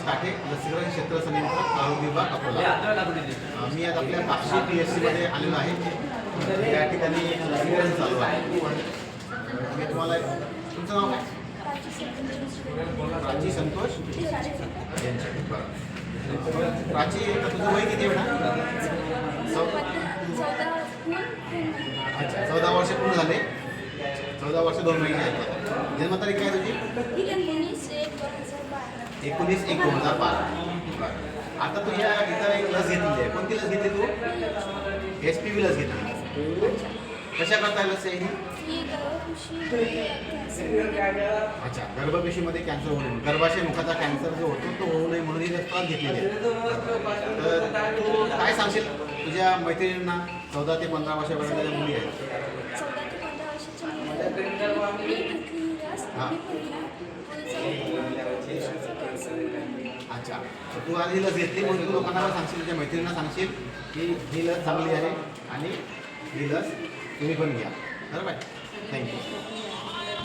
काठे, लसीकरण क्षेत्र संनियंत्रक, आरोग्य विभाग, अकोला. मी आज आपल्या काक्षी PSCमध्ये आलेलो आहे. या ठिकाणी लसीकरण चालू आहे. मी तुम्हाला तुमचं नाव काय? प्राची संतोष प्राची, तुझं वय किती बेटा? अच्छा, 14 वर्ष पूर्ण झाले. 14 वर्ष 2 महिने आहेत. जन्मतारीख काय तुझी? 19/1/2012. आता तू या इथं एक लस घेतलेली आहे. कोणती लस घेतली तू? HPV लस घेतली. कशा करता लस आहे ही? अच्छा, गर्भपिशवीमध्ये कॅन्सर होऊ नये, गर्भाशय मुखाचा कॅन्सर जो होतो तो होऊ नये म्हणून ही लस घेतलेली आहे. तर तू काय सांगशील तुझ्या मैत्रिणींना? 14 ते 15 वर्षापर्यंत मुली आहेत. अच्छा, तू आज ही लस घेतली म्हणून तू लोकांना सांगशील, तुझ्या मैत्रिणींना सांगशील की ही लस चांगली आहे आणि ही लस तुम्ही पण घ्या. बरोबर आहे. थँक्यू.